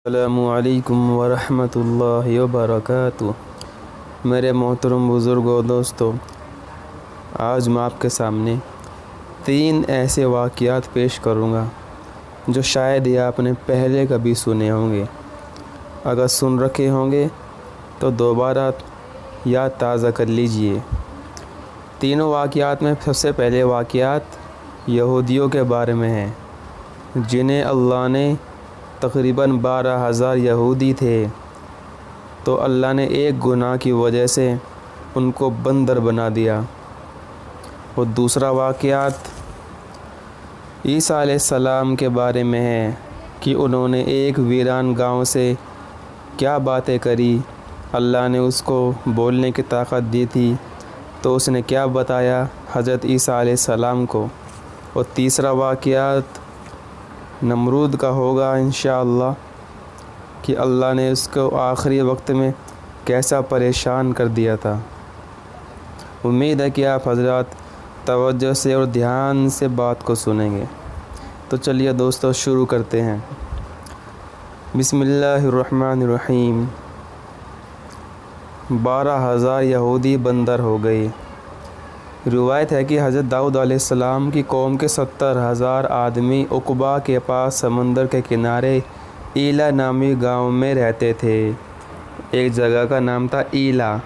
السلام علیکم ورحمۃ اللہ وبرکاتہ۔ میرے محترم بزرگوں دوستوں، آج میں آپ کے سامنے 3 ایسے واقعات پیش کروں گا جو شاید یہ آپ نے پہلے کبھی سنے ہوں گے۔ اگر سن رکھے ہوں گے تو دوبارہ یاد تازہ کر لیجئے۔ تینوں واقعات میں سب سے پہلے واقعات یہودیوں کے بارے میں ہیں، جنہیں اللہ نے تقریباً 12,000 یہودی تھے، تو اللہ نے ایک گناہ کی وجہ سے ان کو بندر بنا دیا۔ اور دوسرا واقعات عیسیٰ علیہ السلام کے بارے میں ہے کہ انہوں نے ایک ویران گاؤں سے کیا باتیں کری۔ اللہ نے اس کو بولنے کی طاقت دی تھی، تو اس نے کیا بتایا حضرت عیسیٰ علیہ السلام کو۔ اور تیسرا واقعات نمرود کا ہوگا انشاءاللہ، کہ اللہ نے اس کو آخری وقت میں کیسا پریشان کر دیا تھا۔ امید ہے کہ آپ حضرات توجہ سے اور دھیان سے بات کو سنیں گے۔ تو چلیے دوستو شروع کرتے ہیں۔ بسم اللہ الرحمن الرحیم۔ 12,000 یہودی بندر ہو گئے۔ روایت ہے کہ حضرت داؤد علیہ السلام کی قوم کے 70,000 آدمی عقبہ کے پاس سمندر کے کنارے ایلا نامی گاؤں میں رہتے تھے۔ ایک جگہ کا نام تھا ایلا،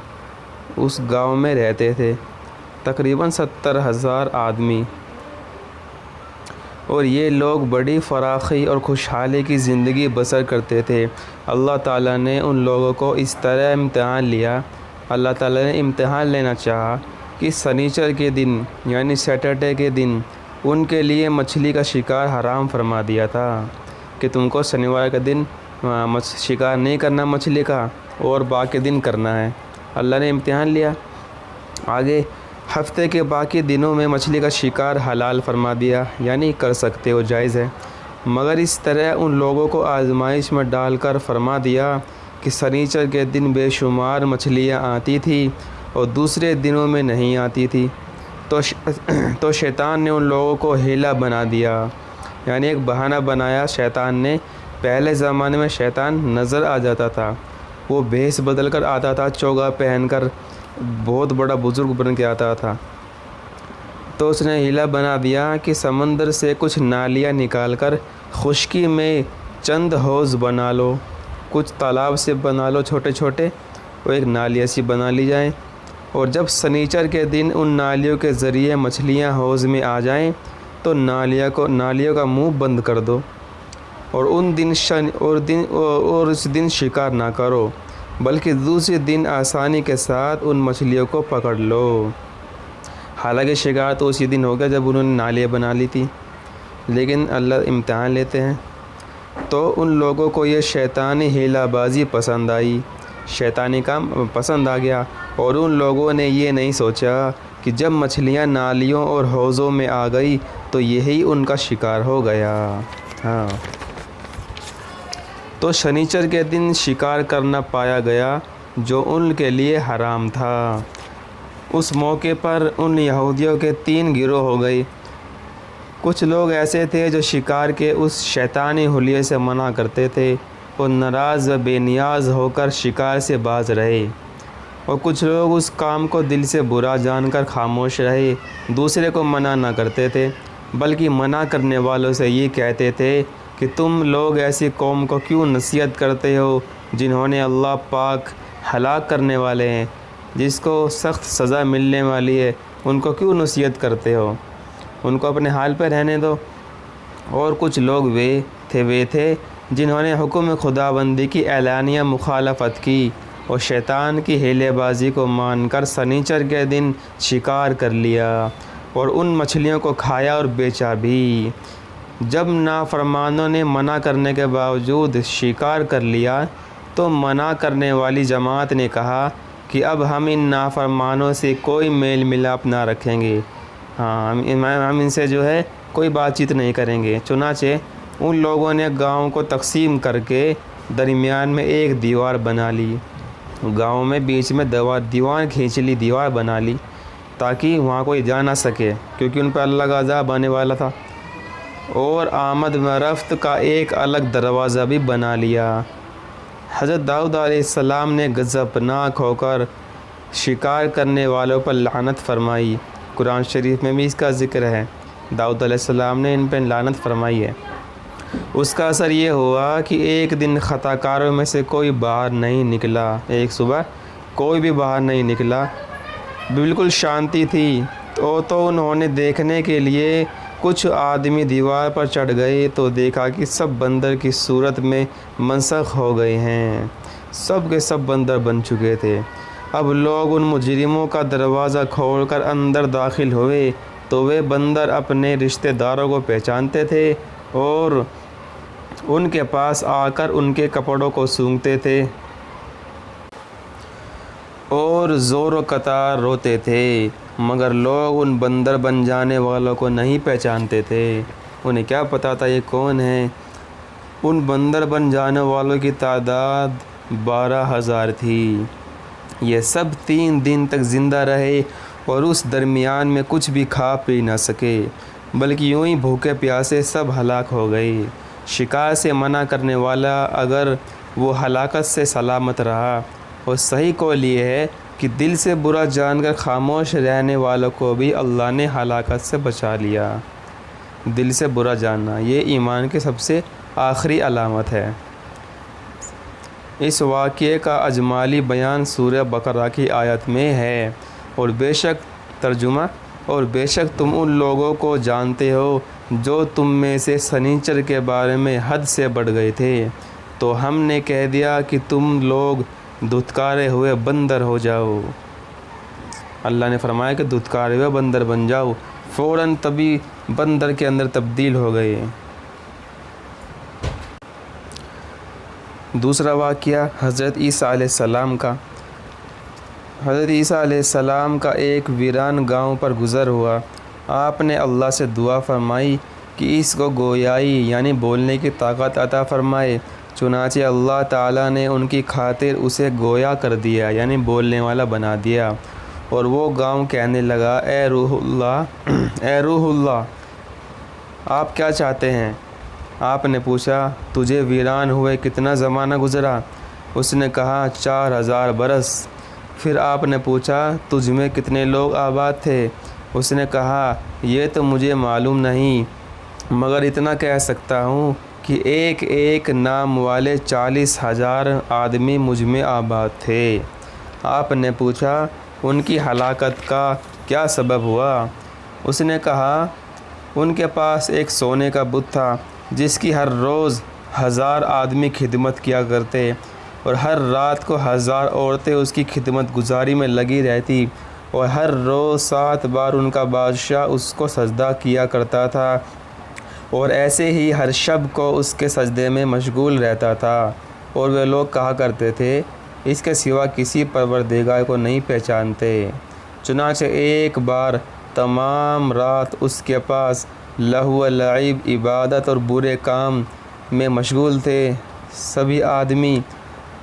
اس گاؤں میں رہتے تھے تقریباً 70,000 آدمی، اور یہ لوگ بڑی فراخی اور خوشحالی کی زندگی بسر کرتے تھے۔ اللہ تعالیٰ نے ان لوگوں کو اس طرح امتحان لیا، اللہ تعالیٰ نے امتحان لینا چاہا کہ سنیچر کے دن یعنی سیٹرڈے کے دن ان کے لیے مچھلی کا شکار حرام فرما دیا تھا کہ تم کو شنیوار کے دن شکار نہیں کرنا مچھلی کا، اور باقی دن کرنا ہے۔ اللہ نے امتحان لیا۔ آگے ہفتے کے باقی دنوں میں مچھلی کا شکار حلال فرما دیا، یعنی کر سکتے ہو، جائز ہے، مگر اس طرح ان لوگوں کو آزمائش میں ڈال کر فرما دیا کہ سنیچر کے دن بے شمار مچھلیاں آتی تھیں اور دوسرے دنوں میں نہیں آتی تھی۔ تو شیطان نے ان لوگوں کو ہیلا بنا دیا، یعنی ایک بہانہ بنایا شیطان نے۔ پہلے زمانے میں شیطان نظر آ جاتا تھا، وہ بھیس بدل کر آتا تھا، چوگا پہن کر بہت بڑا بزرگ بن کے آتا تھا۔ تو اس نے ہیلا بنا دیا کہ سمندر سے کچھ نالیاں نکال کر خشکی میں چند حوض بنا لو، کچھ تالاب سے بنا لو چھوٹے چھوٹے، وہ ایک نالی ایسی بنا لی جائیں، اور جب سنیچر کے دن ان نالیوں کے ذریعے مچھلیاں حوض میں آ جائیں تو نالیوں کا منہ بند کر دو، اور اس دن شکار نہ کرو، بلکہ دوسرے دن آسانی کے ساتھ ان مچھلیوں کو پکڑ لو۔ حالانکہ شکار تو اسی دن ہو گیا جب انہوں نے نالیاں بنا لی تھی، لیکن اللہ امتحان لیتے ہیں۔ تو ان لوگوں کو یہ شیطانی ہیلا بازی پسند آئی، شیطانی کام پسند آ گیا، اور ان لوگوں نے یہ نہیں سوچا کہ جب مچھلیاں نالیوں اور حوضوں میں آ گئی تو یہی ان کا شکار ہو گیا۔ تو شنیچر کے دن شکار کرنا پایا گیا جو ان کے لیے حرام تھا۔ اس موقع پر ان یہودیوں کے 3 گروہ ہو گئے۔ کچھ لوگ ایسے تھے جو شکار کے اس شیطانی حلیے سے منع کرتے تھے اور ناراض و بے نیاز ہو کر شکار سے باز رہے، اور کچھ لوگ اس کام کو دل سے برا جان کر خاموش رہے، دوسرے کو منع نہ کرتے تھے، بلکہ منع کرنے والوں سے یہ کہتے تھے کہ تم لوگ ایسی قوم کو کیوں نصیحت کرتے ہو جنہوں نے اللہ پاک ہلاک کرنے والے ہیں، جس کو سخت سزا ملنے والی ہے، ان کو کیوں نصیحت کرتے ہو، ان کو اپنے حال پہ رہنے دو۔ اور کچھ لوگ وہ تھے جنہوں نے حکم خداوندی کی اعلانیہ مخالفت کی اور شیطان کی ہیلے بازی کو مان کر سنیچر کے دن شکار کر لیا اور ان مچھلیوں کو کھایا اور بیچا بھی۔ جب نافرمانوں نے منع کرنے کے باوجود شکار کر لیا تو منع کرنے والی جماعت نے کہا کہ اب ہم ان نافرمانوں سے کوئی میل ملاپ نہ رکھیں گے، ہم ان سے جو ہے کوئی بات چیت نہیں کریں گے۔ چنانچہ ان لوگوں نے گاؤں کو تقسیم کر کے درمیان میں ایک دیوار بنا لی، گاؤں میں بیچ میں دیوار کھینچ لی، دیوار بنا لی تاکہ وہاں کوئی جا نہ سکے، کیونکہ ان پہ اللہ کا عذاب آنے والا تھا۔ اور آمد و رفت کا ایک الگ دروازہ بھی بنا لیا۔ حضرت داؤد علیہ السلام نے غضبناک ہو کر شکار کرنے والوں پر لعنت فرمائی۔ قرآن شریف میں بھی اس کا ذکر ہے، داؤد علیہ السلام نے ان پہ لعنت فرمائی ہے۔ اس کا اثر یہ ہوا کہ ایک دن خطا کاروں میں سے کوئی باہر نہیں نکلا، ایک صبح کوئی بھی باہر نہیں نکلا، بالکل شانتی تھی۔ تو انہوں نے دیکھنے کے لیے کچھ آدمی دیوار پر چڑھ گئے تو دیکھا کہ سب بندر کی صورت میں منسوخ ہو گئے ہیں، سب کے سب بندر بن چکے تھے۔ اب لوگ ان مجرموں کا دروازہ کھول کر اندر داخل ہوئے تو وہ بندر اپنے رشتہ داروں کو پہچانتے تھے اور ان کے پاس آ کر ان کے کپڑوں کو سونگھتے تھے اور زور و قطار روتے تھے، مگر لوگ ان بندر بن جانے والوں کو نہیں پہچانتے تھے۔ انہیں کیا پتہ تھا یہ کون ہیں؟ ان بندر بن جانے والوں کی تعداد 12,000 تھی۔ یہ سب 3 دن تک زندہ رہے اور اس درمیان میں کچھ بھی کھا پی نہ سکے، بلکہ یوں ہی بھوکے پیاسے سب ہلاک ہو گئے۔ شکار سے منع کرنے والا اگر وہ ہلاکت سے سلامت رہا، اور صحیح قول یہ ہے کہ دل سے برا جان کر خاموش رہنے والوں کو بھی اللہ نے ہلاکت سے بچا لیا۔ دل سے برا جاننا یہ ایمان کی سب سے آخری علامت ہے۔ اس واقعے کا اجمالی بیان سورہ بقرہ کی آیت میں ہے، اور بے شک ترجمہ، اور بے شک تم ان لوگوں کو جانتے ہو جو تم میں سے سنیچر کے بارے میں حد سے بڑھ گئے تھے، تو ہم نے کہہ دیا کہ تم لوگ دھتکارے ہوئے بندر ہو جاؤ۔ اللہ نے فرمایا کہ دھتکارے ہوئے بندر بن جاؤ، فوراً تبھی بندر کے اندر تبدیل ہو گئے۔ دوسرا واقعہ حضرت عیسیٰ علیہ السلام کا۔ حضرت عیسیٰ علیہ السلام کا ایک ویران گاؤں پر گزر ہوا۔ آپ نے اللہ سے دعا فرمائی کہ اس کو گویائی یعنی بولنے کی طاقت عطا فرمائے۔ چنانچہ اللہ تعالیٰ نے ان کی خاطر اسے گویا کر دیا یعنی بولنے والا بنا دیا، اور وہ گاؤں کہنے لگا، اے روح اللہ، آپ کیا چاہتے ہیں؟ آپ نے پوچھا، تجھے ویران ہوئے کتنا زمانہ گزرا؟ اس نے کہا، 4,000 برس۔ پھر آپ نے پوچھا، تجھ میں کتنے لوگ آباد تھے؟ اس نے کہا، یہ تو مجھے معلوم نہیں، مگر اتنا کہہ سکتا ہوں کہ ایک نام والے 40,000 آدمی مجھ میں آباد تھے۔ آپ نے پوچھا، ان کی ہلاکت کا کیا سبب ہوا؟ اس نے کہا، ان کے پاس ایک سونے کا بت تھا جس کی ہر روز 1000 آدمی خدمت کیا کرتے، اور ہر رات کو 1000 عورتیں اس کی خدمت گزاری میں لگی رہتی، اور ہر روز 7 بار ان کا بادشاہ اس کو سجدہ کیا کرتا تھا، اور ایسے ہی ہر شب کو اس کے سجدے میں مشغول رہتا تھا، اور وہ لوگ کہا کرتے تھے، اس کے سوا کسی پروردگار کو نہیں پہچانتے۔ چنانچہ ایک بار تمام رات اس کے پاس لہو و لعب، عبادت اور برے کام میں مشغول تھے سبھی آدمی،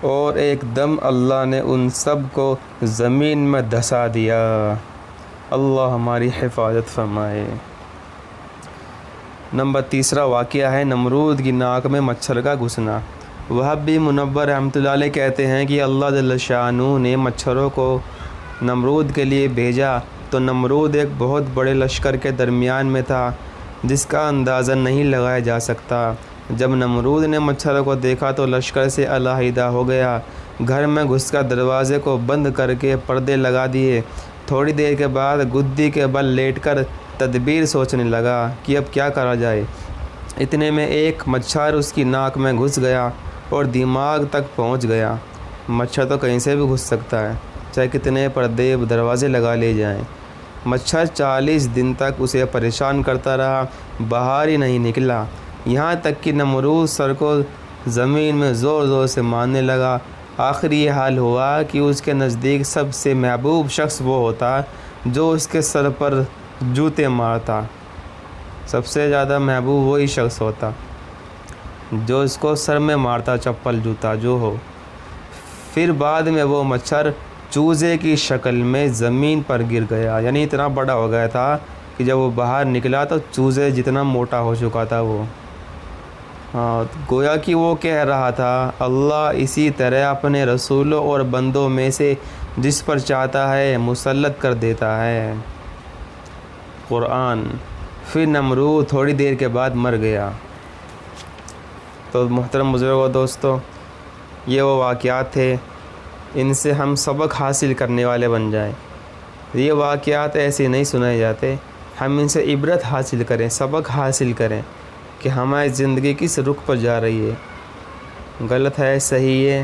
اور ایک دم اللہ نے ان سب کو زمین میں دھسا دیا۔ اللہ ہماری حفاظت فرمائے۔ نمبر 3 واقعہ ہے نمرود کی ناک میں مچھر کا گھسنا۔ وہابی منور رحمۃ اللہ علیہ کہتے ہیں کہ اللہ جل شانہ نے مچھروں کو نمرود کے لیے بھیجا تو نمرود ایک بہت بڑے لشکر کے درمیان میں تھا جس کا اندازہ نہیں لگایا جا سکتا۔ جب نمرود نے مچھروں کو دیکھا تو لشکر سے علیحدہ ہو گیا، گھر میں گھس کر دروازے کو بند کر کے پردے لگا دیے۔ تھوڑی دیر کے بعد گدی کے بل لیٹ کر تدبیر سوچنے لگا کہ اب کیا کرا جائے۔ اتنے میں ایک مچھر اس کی ناک میں گھس گیا اور دماغ تک پہنچ گیا۔ مچھر تو کہیں سے بھی گھس سکتا ہے، چاہے کتنے پردے دروازے لگا لے جائیں۔ مچھر 40 دن تک اسے پریشان کرتا رہا، باہر ہی نہیں نکلا، یہاں تک کہ نمرود سر کو زمین میں زور زور سے مارنے لگا۔ آخر یہ حال ہوا کہ اس کے نزدیک سب سے محبوب شخص وہ ہوتا جو اس کے سر پر جوتے مارتا۔ سب سے زیادہ محبوب وہی شخص ہوتا جو اس کو سر میں مارتا، چپل جوتا جو ہو۔ پھر بعد میں وہ مچھر چوزے کی شکل میں زمین پر گر گیا، یعنی اتنا بڑا ہو گیا تھا کہ جب وہ باہر نکلا تو چوزے جتنا موٹا ہو چکا تھا وہ. ہاں گویا کہ وہ کہہ رہا تھا اللہ اسی طرح اپنے رسولوں اور بندوں میں سے جس پر چاہتا ہے مسلط کر دیتا ہے. قرآن. پھر نمرود تھوڑی دیر کے بعد مر گیا. تو محترم بزرگوں دوستو، یہ وہ واقعات تھے، ان سے ہم سبق حاصل کرنے والے بن جائیں. یہ واقعات ایسے نہیں سنائے جاتے، ہم ان سے عبرت حاصل کریں، سبق حاصل کریں کہ ہماری زندگی کس رخ پر جا رہی ہے، غلط ہے صحیح ہے.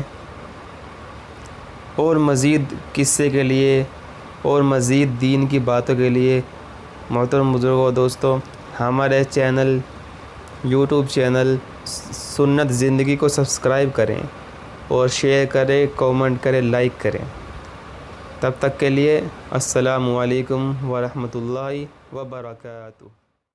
اور مزید قصے کے لیے اور مزید دین کی باتوں کے لیے محترم بزرگوں دوستو، ہمارے چینل یوٹیوب چینل سنت زندگی کو سبسکرائب کریں اور شیئر کریں، کومنٹ کریں، لائک کریں. تب تک کے لیے السلام علیکم ورحمۃ اللہ وبرکاتہ.